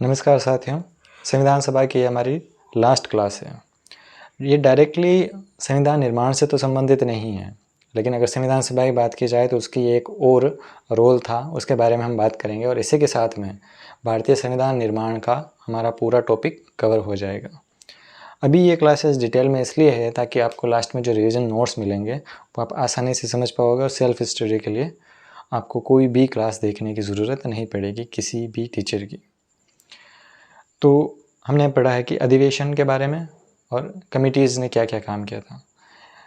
नमस्कार साथियों, संविधान सभा की हमारी लास्ट क्लास है। ये डायरेक्टली संविधान निर्माण से तो संबंधित नहीं है, लेकिन अगर संविधान सभा की बात की जाए तो उसकी एक और रोल था, उसके बारे में हम बात करेंगे और इसी के साथ में भारतीय संविधान निर्माण का हमारा पूरा टॉपिक कवर हो जाएगा। अभी ये क्लासेस डिटेल में इसलिए है ताकि आपको लास्ट में जो रिवीजन नोट्स मिलेंगे वो आप आसानी से समझ पाओगे और सेल्फ स्टडी के लिए आपको कोई भी क्लास देखने की ज़रूरत नहीं पड़ेगी किसी भी टीचर की। तो हमने पढ़ा है कि अधिवेशन के बारे में और कमिटीज़ ने क्या क्या काम किया था।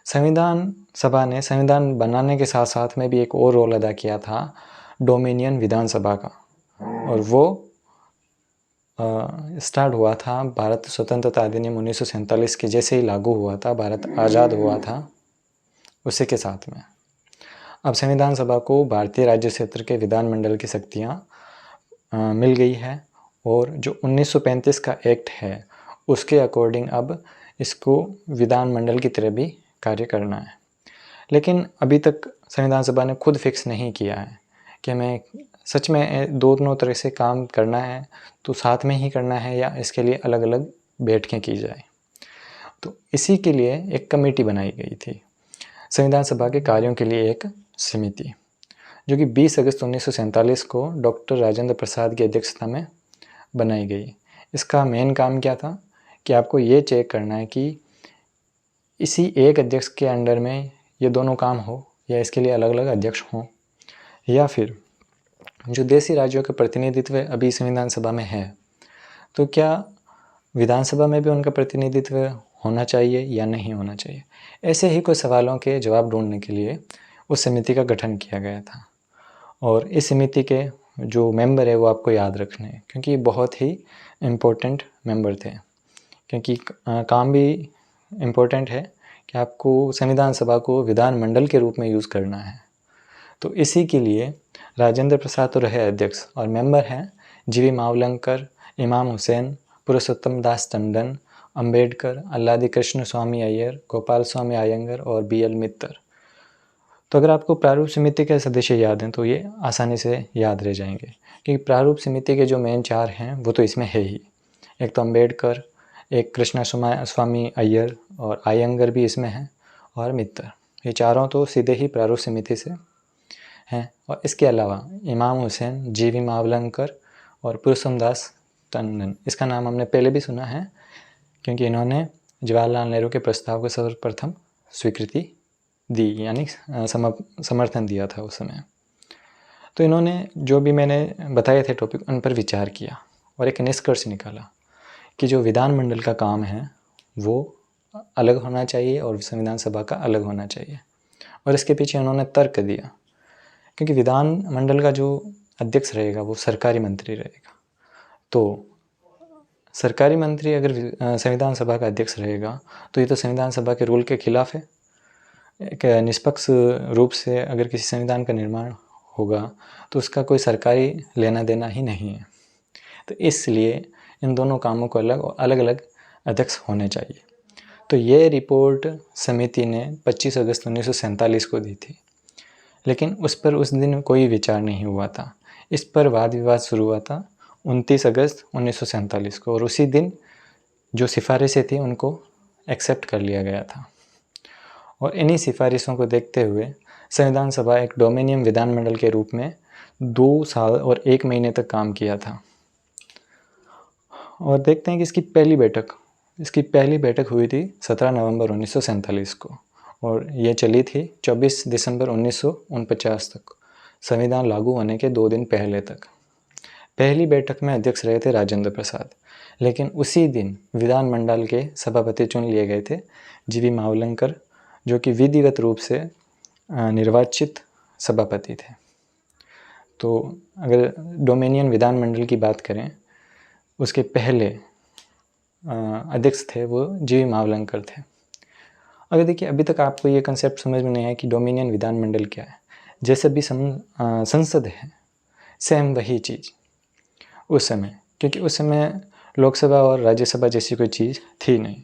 संविधान सभा ने संविधान बनाने के साथ साथ में भी एक और रोल अदा किया था, डोमिनियन विधानसभा का, और वो स्टार्ट हुआ था भारत स्वतंत्रता अधिनियम 1947 के जैसे ही लागू हुआ था, भारत आज़ाद हुआ था उसी के साथ में। अब संविधान सभा को भारतीय राज्य क्षेत्र के विधानमंडल की शक्तियाँ मिल गई है और जो 1935 का एक्ट है उसके अकॉर्डिंग अब इसको विधानमंडल की तरह भी कार्य करना है। लेकिन अभी तक संविधान सभा ने खुद फिक्स नहीं किया है कि हमें सच में दोनों तरह से काम करना है तो साथ में ही करना है या इसके लिए अलग अलग बैठकें की जाए। तो इसी के लिए एक कमेटी बनाई गई थी, संविधान सभा के कार्यों के लिए एक समिति, जो कि 20 अगस्त 1947 को डॉक्टर राजेंद्र प्रसाद की अध्यक्षता में बनाई गई। इसका मेन काम क्या था कि आपको ये चेक करना है कि इसी एक अध्यक्ष के अंडर में ये दोनों काम हो या इसके लिए अलग अलग अध्यक्ष हों, या फिर जो देशी राज्यों के प्रतिनिधित्व अभी संविधान सभा में है तो क्या विधानसभा में भी उनका प्रतिनिधित्व होना चाहिए या नहीं होना चाहिए। ऐसे ही कुछ सवालों के जवाब ढूंढने के लिए उस समिति का गठन किया गया था। और इस समिति के जो मेंबर है वो आपको याद रखने हैं, क्योंकि बहुत ही इम्पोर्टेंट मेंबर थे, क्योंकि काम भी इम्पोर्टेंट है कि आपको संविधान सभा को विधानमंडल के रूप में यूज़ करना है। तो इसी के लिए राजेंद्र प्रसाद तो रहे अध्यक्ष और मेंबर हैं जीवी मावलंकर, इमाम हुसैन, पुरुषोत्तम दास टंडन, अंबेडकर, अल्लादी कृष्ण स्वामी अय्यर, गोपाल स्वामी अयंगर और BL मित्तर। तो अगर आपको प्रारूप समिति के सदस्य याद हैं तो ये आसानी से याद रह जाएंगे, क्योंकि प्रारूप समिति के जो मेन 4 हैं वो तो इसमें है ही। एक तो अंबेडकर, एक कृष्ण स्वामी अय्यर और अयंगर भी इसमें हैं, और मित्तर। ये चारों तो सीधे ही प्रारूप समिति से हैं। और इसके अलावा इमाम हुसैन, जीवी मावलंकर और पुरुषोत्तम दास टंडन, इसका नाम हमने पहले भी सुना है क्योंकि इन्होंने जवाहरलाल नेहरू के प्रस्ताव को सर्वप्रथम स्वीकृति दी, यानी समर्थन दिया था उस समय। तो इन्होंने जो भी मैंने बताए थे टॉपिक उन पर विचार किया और एक निष्कर्ष निकाला कि जो विधानमंडल का काम है वो अलग होना चाहिए और संविधान सभा का अलग होना चाहिए। और इसके पीछे उन्होंने तर्क दिया, क्योंकि विधानमंडल का जो अध्यक्ष रहेगा वो सरकारी मंत्री रहेगा। तो सरकारी मंत्री अगर संविधान सभा का अध्यक्ष रहेगा तो ये तो संविधान सभा के रूल के खिलाफ है। एक निष्पक्ष रूप से अगर किसी संविधान का निर्माण होगा तो उसका कोई सरकारी लेना देना ही नहीं है। तो इसलिए इन दोनों कामों को अलग अलग अध्यक्ष होने चाहिए। तो ये रिपोर्ट समिति ने 25 अगस्त 1947 को दी थी, लेकिन उस पर उस दिन कोई विचार नहीं हुआ था। इस पर वाद विवाद शुरू हुआ था 29 अगस्त 1947 को, और उसी दिन जो सिफारिशें थी उनको एक्सेप्ट कर लिया गया था। और इन्हीं सिफारिशों को देखते हुए संविधान सभा एक डोमिनियन विधानमंडल के रूप में 2 साल और 1 महीने तक काम किया था। और देखते हैं कि इसकी पहली बैठक हुई थी 17 नवंबर 1947 को, और ये चली थी 24 दिसंबर 1949 तक, संविधान लागू होने के 2 दिन पहले तक। पहली बैठक में अध्यक्ष रहे थे राजेंद्र प्रसाद, लेकिन उसी दिन विधानमंडल के सभापति चुन लिए गए थे जीवी मावलंकर, जो कि विधिवत रूप से निर्वाचित सभापति थे। तो अगर डोमिनियन विधानमंडल की बात करें, उसके पहले अध्यक्ष थे वो जीवी मावलंकर थे। अगर देखिए, अभी तक आपको ये कंसेप्ट समझ में नहीं आया कि डोमिनियन विधानमंडल क्या है। जैसे भी संसद है, सेम वही चीज़ उस समय, क्योंकि उस समय लोकसभा और राज्यसभा जैसी कोई चीज़ थी नहीं।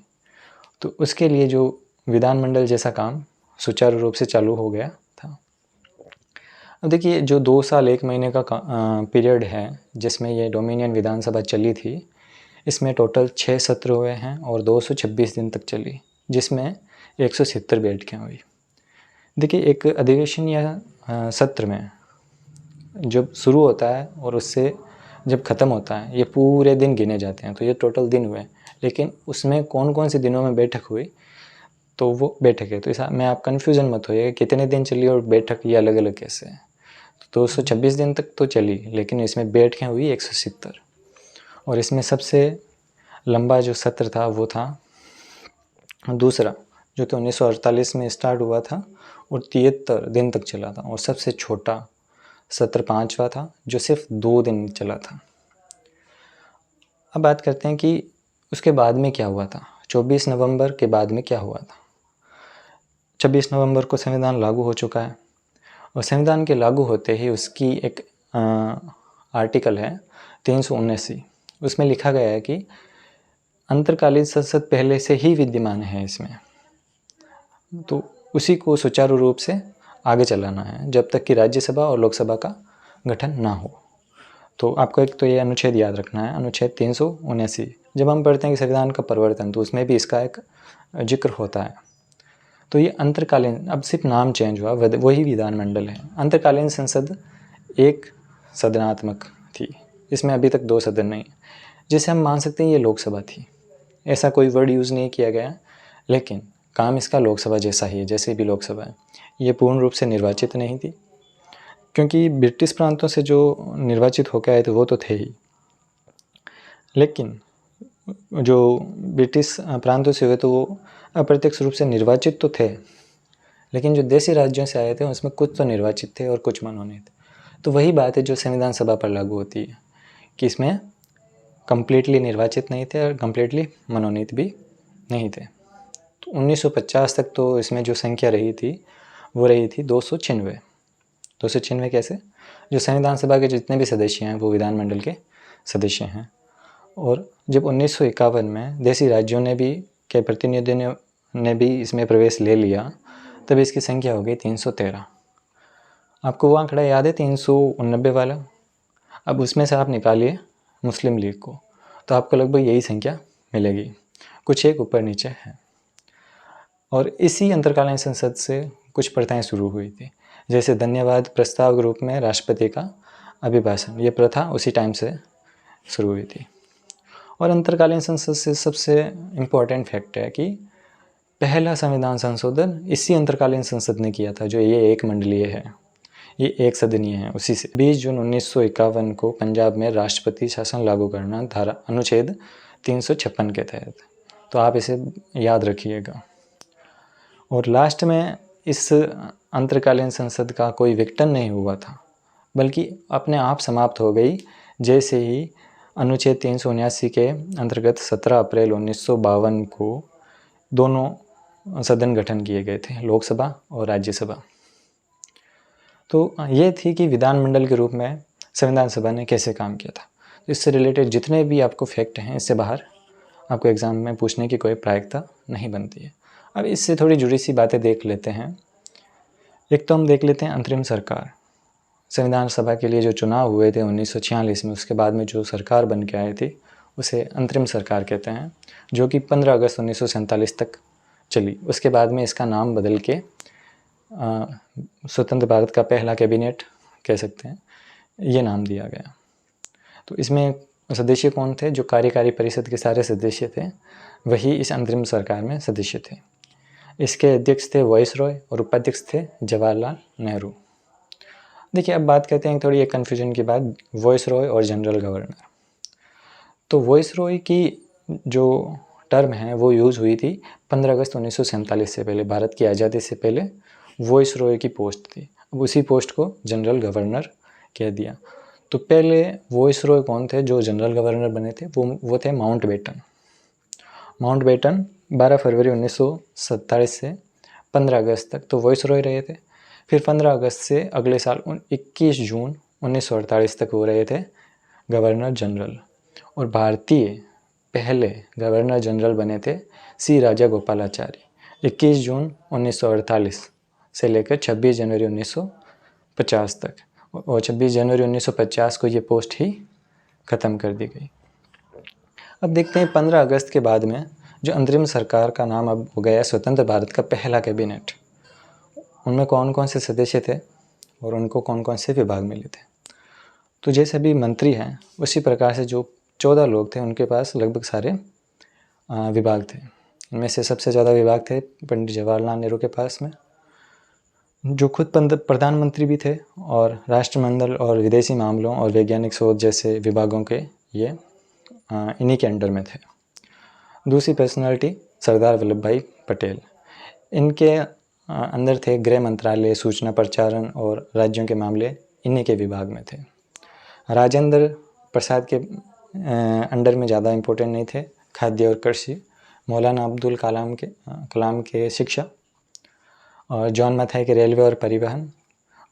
तो उसके लिए जो विधानमंडल जैसा काम सुचारू रूप से चालू हो गया था। अब देखिए, जो 2 साल 1 महीने का पीरियड है जिसमें ये डोमिनियन विधानसभा चली थी, इसमें टोटल 6 सत्र हुए हैं और 226 दिन तक चली, जिसमें 170 बैठकें हुई। देखिए, एक अधिवेशन या सत्र में जब शुरू होता है और उससे जब ख़त्म होता है, ये पूरे दिन गिने जाते हैं, तो ये टोटल दिन हुए। लेकिन उसमें कौन कौन से दिनों में बैठक हुई, तो वो बैठक है। तो ऐसा में आप कन्फ्यूज़न मत होइए कितने दिन चली और बैठक ये अलग अलग कैसे है। तो 226 दिन तक तो चली, लेकिन इसमें बैठकें हुई 170। और इसमें सबसे लंबा जो सत्र था वो था दूसरा, जो कि 1948 में स्टार्ट हुआ था और 73 दिन तक चला था। और सबसे छोटा सत्र 5वां था, जो सिर्फ 2 दिन चला था। अब बात करते हैं कि उसके बाद में क्या हुआ था। 24 नवंबर के बाद में क्या हुआ था। 26 नवंबर को संविधान लागू हो चुका है, और संविधान के लागू होते ही उसकी एक आर्टिकल है 379, उसमें लिखा गया है कि अंतरकालीन संसद पहले से ही विद्यमान है इसमें, तो उसी को सुचारू रूप से आगे चलाना है जब तक कि राज्यसभा और लोकसभा का गठन ना हो। तो आपको एक तो ये अनुच्छेद याद रखना है, अनुच्छेद 379। जब हम पढ़ते हैं कि संविधान का परिवर्तन, तो उसमें भी इसका एक जिक्र होता है। तो ये अंतरकालीन, अब सिर्फ नाम चेंज हुआ, वही विधानमंडल है। अंतरकालीन संसद एक सदनात्मक थी, इसमें अभी तक 2 सदन नहीं, जिसे हम मान सकते हैं ये लोकसभा थी। ऐसा कोई वर्ड यूज़ नहीं किया गया, लेकिन काम इसका लोकसभा जैसा ही है, जैसे भी लोकसभा है। ये पूर्ण रूप से निर्वाचित नहीं थी, क्योंकि ब्रिटिश प्रांतों से जो निर्वाचित होकर आए थे वो तो थे ही, लेकिन जो ब्रिटिश प्रांतों से हुए तो वो अप्रत्यक्ष रूप से निर्वाचित तो थे, लेकिन जो देशी राज्यों से आए थे उसमें कुछ तो निर्वाचित थे और कुछ मनोनीत। तो वही बात है जो संविधान सभा पर लागू होती है, कि इसमें कम्प्लीटली निर्वाचित नहीं थे और कम्प्लीटली मनोनीत भी नहीं थे। तो 1950 तक तो इसमें जो संख्या रही थी वो रही थी 296। 296 कैसे? जो संविधान सभा के जितने भी सदस्य हैं वो विधानमंडल के सदस्य हैं। और जब 1951 में देशी राज्यों ने भी के प्रतिनिधियों ने भी इसमें प्रवेश ले लिया, तब इसकी संख्या हो गई 313। आपको वो आंकड़ा याद है 389 वाला? अब उसमें से आप निकालिए मुस्लिम लीग को, तो आपको लगभग यही संख्या मिलेगी, कुछ एक ऊपर नीचे है। और इसी अंतरकालीन संसद से कुछ प्रथाएं शुरू हुई थी, जैसे धन्यवाद प्रस्ताव के रूप में राष्ट्रपति का अभिभाषण, ये प्रथा उसी टाइम से शुरू हुई थी। और अंतरकालीन संसद से सबसे इम्पोर्टेंट फैक्ट है कि पहला संविधान संशोधन इसी अंतरकालीन संसद ने किया था, जो ये एक मंडलीय है, ये एक सदनीय है। उसी से 20 जून 1951 को पंजाब में राष्ट्रपति शासन लागू करना, धारा अनुच्छेद 356 के तहत। तो आप इसे याद रखिएगा। और लास्ट में इस अंतरकालीन संसद का कोई विघटन नहीं हुआ था, बल्कि अपने आप समाप्त हो गई, जैसे ही अनुच्छेद 379 के अंतर्गत 17 अप्रैल 1952 को दोनों सदन गठन किए गए थे, लोकसभा और राज्यसभा। तो ये थी कि विधानमंडल के रूप में संविधान सभा ने कैसे काम किया था। इससे रिलेटेड जितने भी आपको फैक्ट हैं, इससे बाहर आपको एग्ज़ाम में पूछने की कोई प्रायिकता नहीं बनती है। अब इससे थोड़ी जुड़ी सी बातें देख लेते हैं। एक तो हम देख लेते हैं अंतरिम सरकार। संविधान सभा के लिए जो चुनाव हुए थे 1946 में, उसके बाद में जो सरकार बन के आई थी उसे अंतरिम सरकार कहते हैं, जो कि 15 अगस्त 1947 तक चली। उसके बाद में इसका नाम बदल के स्वतंत्र भारत का पहला कैबिनेट कह सकते हैं, ये नाम दिया गया। तो इसमें सदस्य कौन थे? जो कार्यकारी परिषद के सारे सदस्य थे वही इस अंतरिम सरकार में सदस्य थे। इसके अध्यक्ष थे वाइसरॉय और उपाध्यक्ष थे जवाहरलाल नेहरू। देखिए, अब बात करते हैं थोड़ी एक कन्फ्यूजन की बात, वाइसरॉय और जनरल गवर्नर। तो वाइसरॉय की जो टर्म है वो यूज़ हुई थी 15 अगस्त 1947 से पहले, भारत की आज़ादी से पहले वाइसरॉय की पोस्ट थी। अब उसी पोस्ट को जनरल गवर्नर कह दिया। तो पहले वाइसरॉय कौन थे जो जनरल गवर्नर बने थे? वो थे माउंटबेटन। माउंटबेटन 12 फरवरी 1947 से 15 अगस्त तक तो वाइसरॉय रहे थे। फिर 15 अगस्त से अगले साल 21 जून 1948 तक वो रहे थे गवर्नर जनरल। और भारतीय पहले गवर्नर जनरल बने थे सी राजा गोपालाचारी, 21 जून 1948 से लेकर 26 जनवरी 1950 तक, और 26 जनवरी 1950 को ये पोस्ट ही ख़त्म कर दी गई। अब देखते हैं 15 अगस्त के बाद में जो अंतरिम सरकार का नाम अब हो गया स्वतंत्र भारत का पहला कैबिनेट, उनमें कौन कौन से सदस्य थे और उनको कौन कौन से विभाग मिले थे। तो जैसे अभी मंत्री हैं उसी प्रकार से जो 14 लोग थे उनके पास लगभग सारे विभाग थे। इनमें से सबसे ज़्यादा विभाग थे पंडित जवाहरलाल नेहरू के पास में, जो खुद प्रधानमंत्री भी थे, और राष्ट्रमंडल और विदेशी मामलों और वैज्ञानिक शोध जैसे विभागों के ये इन्हीं के अंडर में थे। दूसरी पर्सनालिटी सरदार वल्लभ भाई पटेल, इनके अंदर थे गृह मंत्रालय, सूचना प्रसारण और राज्यों के मामले इन्हीं के विभाग में थे। राजेंद्र प्रसाद के अंडर में ज़्यादा इम्पोर्टेंट नहीं थे, खाद्य और कृषि। मौलाना अब्दुल कलाम के शिक्षा, और जॉन मथाई के रेलवे और परिवहन,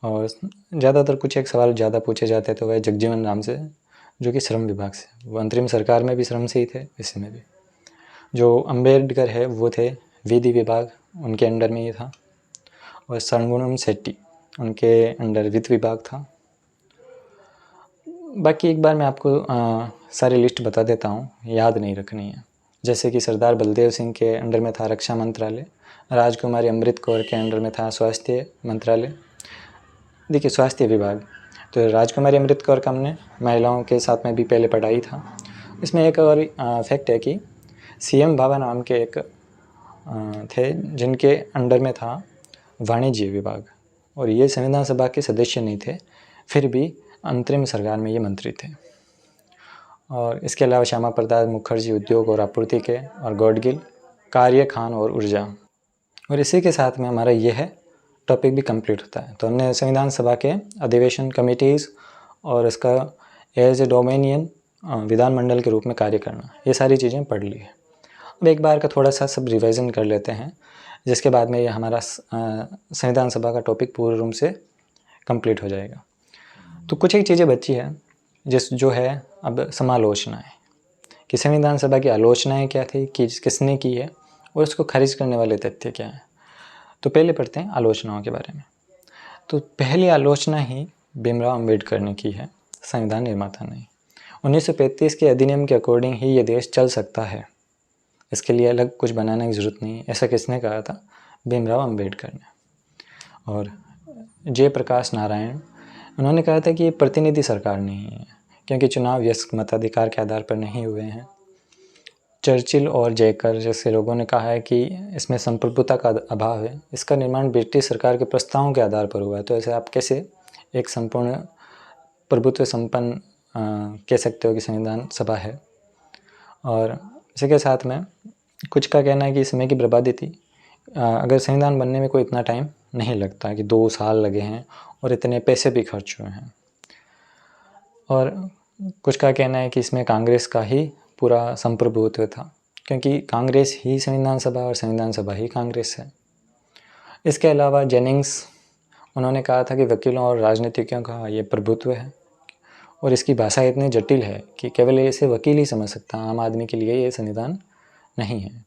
और ज़्यादातर कुछ एक सवाल ज़्यादा पूछे जाते तो वह जगजीवन राम से, जो कि श्रम विभाग से, वो अंतरिम सरकार में भी श्रम से ही थे, इसमें भी। जो अम्बेडकर है वो थे विधि विभाग, उनके अंडर में ही था, और सरगुणम शेट्टी उनके अंडर वित्त विभाग था। बाकी एक बार मैं आपको सारी लिस्ट बता देता हूँ, याद नहीं रखनी है। जैसे कि सरदार बलदेव सिंह के अंडर में था रक्षा मंत्रालय, राजकुमारी अमृत कौर के अंडर में था स्वास्थ्य मंत्रालय, देखिए स्वास्थ्य विभाग। तो राजकुमारी अमृत कौर का हमने महिलाओं के साथ में भी पहले पढ़ाई था। इसमें एक और फैक्ट है कि सीएम बाबा नाम के एक थे जिनके अंडर में था वाणिज्य विभाग, और ये संविधान सभा के सदस्य नहीं थे, फिर भी अंतरिम सरकार में ये मंत्री थे। और इसके अलावा श्यामा प्रसाद मुखर्जी उद्योग और आपूर्ति के, और गॉडगिल कार्य, खान और ऊर्जा। और इसी के साथ में हमारा ये है टॉपिक भी कंप्लीट होता है। तो हमने संविधान सभा के अधिवेशन, कमिटीज़ और इसका एज ए डोमेनियन विधानमंडल के रूप में कार्य करना, ये सारी चीज़ें पढ़ ली है। अब एक बार का थोड़ा सा सब रिवाइज़न कर लेते हैं, जिसके बाद में ये हमारा संविधान सभा का टॉपिक पूर्ण रूप से कंप्लीट हो जाएगा। तो कुछ एक चीज़ें बची है जो है अब समालोचनाएँ, कि संविधान सभा की आलोचनाएँ क्या थी, कि किसने की है, और उसको खारिज करने वाले तथ्य क्या हैं। तो पहले पढ़ते हैं आलोचनाओं के बारे में। तो पहली आलोचना ही भीमराव अम्बेडकर ने की है, संविधान निर्माता ने। 1935 के अधिनियम के अकॉर्डिंग ही ये देश चल सकता है, इसके लिए अलग कुछ बनाने की ज़रूरत नहीं है। ऐसा किसने कहा था? भीमराव अम्बेडकर ने। और जयप्रकाश नारायण, उन्होंने कहा था कि ये प्रतिनिधि सरकार नहीं है, क्योंकि चुनाव वयस्क मताधिकार के आधार पर नहीं हुए हैं। चर्चिल और जयकर जैसे लोगों ने कहा है कि इसमें संप्रभुता का अभाव है, इसका निर्माण ब्रिटिश सरकार के प्रस्तावों के आधार पर हुआ है। तो ऐसे आप कैसे एक संपूर्ण प्रभुत्व संपन्न कह सकते हो कि संविधान सभा है। और इसी के साथ में कुछ का कहना है कि समय की बर्बादी थी। अगर संविधान बनने में कोई इतना टाइम नहीं लगता, कि 2 साल लगे हैं और इतने पैसे भी खर्च हुए हैं। और कुछ का कहना है कि इसमें कांग्रेस का ही पूरा संप्रभुत्व था, क्योंकि कांग्रेस ही संविधान सभा और संविधान सभा ही कांग्रेस है। इसके अलावा जेनिंग्स, उन्होंने कहा था कि वकीलों और राजनीतिज्ञों का ये प्रभुत्व है, और इसकी भाषा इतनी जटिल है कि केवल इसे वकील ही समझ सकता है, आम आदमी के लिए ये संविधान नहीं है।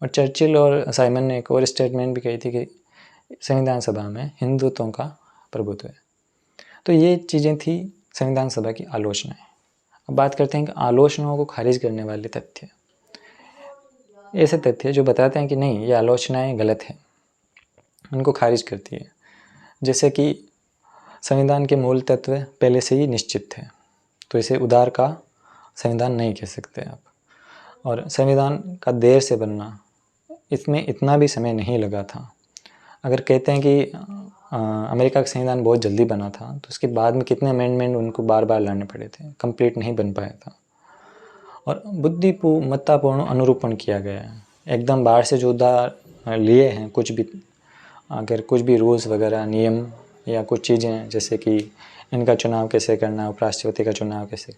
और चर्चिल और साइमन ने एक और स्टेटमेंट भी कही थी कि संविधान सभा में हिंदुत्वों का प्रभुत्व है। तो ये चीज़ें थी संविधान सभा की आलोचनाएं। अब बात करते हैं कि आलोचनाओं को खारिज करने वाले तथ्य, ऐसे तथ्य जो बताते हैं कि नहीं, ये आलोचनाएं गलत हैं, उनको खारिज करती है। जैसे कि संविधान के मूल तत्व पहले से ही निश्चित थे, तो इसे उदार का संविधान नहीं कह सकते आप। और संविधान का देर से बनना, इसमें इतना भी समय नहीं लगा था। अगर कहते हैं कि अमेरिका का संविधान बहुत जल्दी बना था, तो उसके बाद में कितने अमेंडमेंट उनको बार बार लाने पड़े थे, कंप्लीट नहीं बन पाया था। और बुद्धिमत्तापूर्ण अनुरूपण किया गया है, एकदम बाहर से जो उधार लिए हैं, कुछ भी अगर कुछ भी रूल्स वगैरह नियम या कुछ चीज़ें, जैसे कि इनका चुनाव कैसे करना, उपराष्ट्रपति का चुनाव कैसे,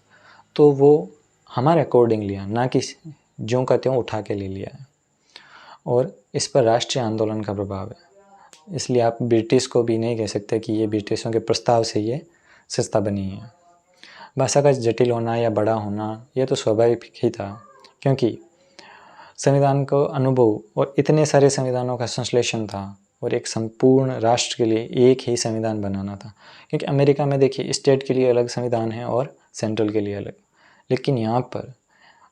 तो वो हमारे अकॉर्डिंग लिया, ना कि ज्यों का त्यों उठा के ले लिया है। और इस पर राष्ट्रीय आंदोलन का प्रभाव है, इसलिए आप ब्रिटिश को भी नहीं कह सकते कि ये ब्रिटिशों के प्रस्ताव से ये संस्था बनी है। भाषा का जटिल होना या बड़ा होना, ये तो स्वाभाविक ही था, क्योंकि संविधान को अनुभव और इतने सारे संविधानों का संश्लेषण था, और एक संपूर्ण राष्ट्र के लिए एक ही संविधान बनाना था। क्योंकि अमेरिका में देखिए स्टेट के लिए अलग संविधान है और सेंट्रल के लिए अलग, लेकिन यहाँ पर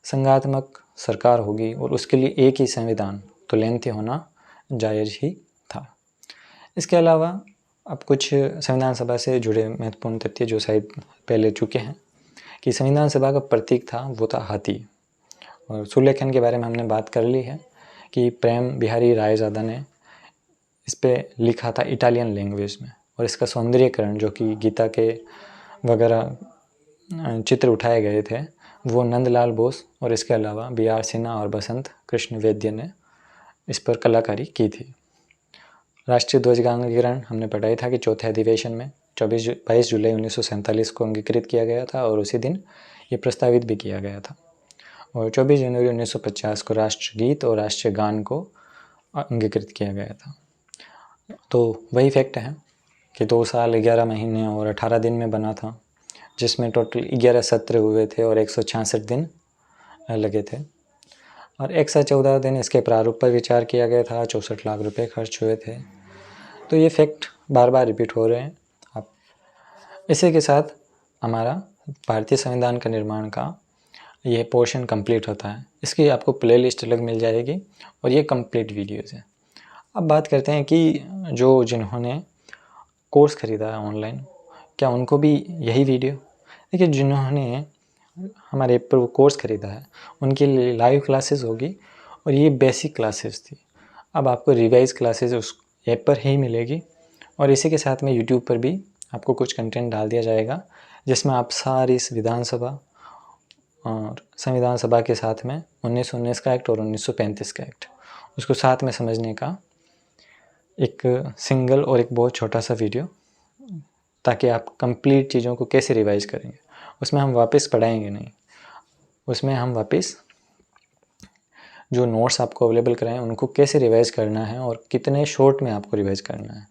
संघात्मक सरकार होगी और उसके लिए एक ही संविधान, तो लेंथी होना जायज़ ही था। इसके अलावा अब कुछ संविधान सभा से जुड़े महत्वपूर्ण तथ्य जो शायद पहले चुके हैं कि संविधान सभा का प्रतीक था वो था हाथी। और सुलेखन के बारे में हमने बात कर ली है कि प्रेम बिहारी रायजादा ने इस पर लिखा था इटालियन लैंग्वेज में, और इसका सौंदर्यीकरण जो कि गीता के वगैरह चित्र उठाए गए थे वो नंदलाल बोस और इसके अलावा B.R. सिन्हा और बसंत कृष्ण वैद्य ने इस पर कलाकारी की थी। राष्ट्रीय ध्वज का अंगीकरण हमने पढ़ाई था कि चौथे अधिवेशन में 22 जुलाई 1947 को अंगीकृत किया गया था और उसी दिन ये प्रस्तावित भी किया गया था। और 24 जनवरी 1950 को राष्ट्रगीत और राष्ट्रीय गान को अंगीकृत किया गया था। तो वही फैक्ट है कि 2 साल 11 महीने और 18 दिन में बना था, जिसमें टोटल 11 सत्र हुए थे और 166 दिन लगे थे। और 114 दिन इसके प्रारूप पर विचार किया गया था, 64 लाख रुपए खर्च हुए थे। तो ये फैक्ट बार बार रिपीट हो रहे हैं। अब इसी के साथ हमारा भारतीय संविधान का निर्माण का ये पोर्शन कंप्लीट होता है। इसकी आपको प्लेलिस्ट अलग मिल जाएगी और ये कंप्लीट वीडियोज़ है। अब बात करते हैं कि जिन्होंने कोर्स ख़रीदा है ऑनलाइन, क्या उनको भी यही वीडियो? देखिए, जिन्होंने हमारे ऐप पर वो कोर्स ख़रीदा है उनके लिए लाइव क्लासेस होगी और ये बेसिक क्लासेस थी। अब आपको रिवाइज क्लासेस उस ऐप पर ही मिलेगी और इसी के साथ में यूट्यूब पर भी आपको कुछ कंटेंट डाल दिया जाएगा, जिसमें आप सारी विधानसभा और संविधान सभा के साथ में 1919 का एक्ट और 1935 का एक्ट उसको साथ में समझने का एक सिंगल और एक बहुत छोटा सा वीडियो, ताकि आप कंप्लीट चीज़ों को कैसे रिवाइज करेंगे। उसमें हम वापस पढ़ाएंगे नहीं, उसमें हम वापस जो नोट्स आपको अवेलेबल कराएं उनको कैसे रिवाइज करना है और कितने शॉर्ट में आपको रिवाइज करना है।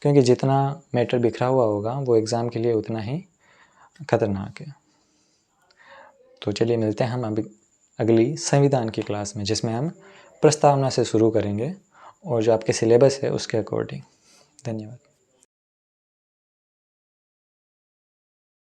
क्योंकि जितना मैटर बिखरा हुआ होगा वो एग्ज़ाम के लिए उतना ही खतरनाक है। तो चलिए मिलते हैं हम अभी अगली संविधान की क्लास में, जिसमें हम प्रस्तावना से शुरू करेंगे और जो आपके सिलेबस है उसके अकॉर्डिंग। धन्यवाद।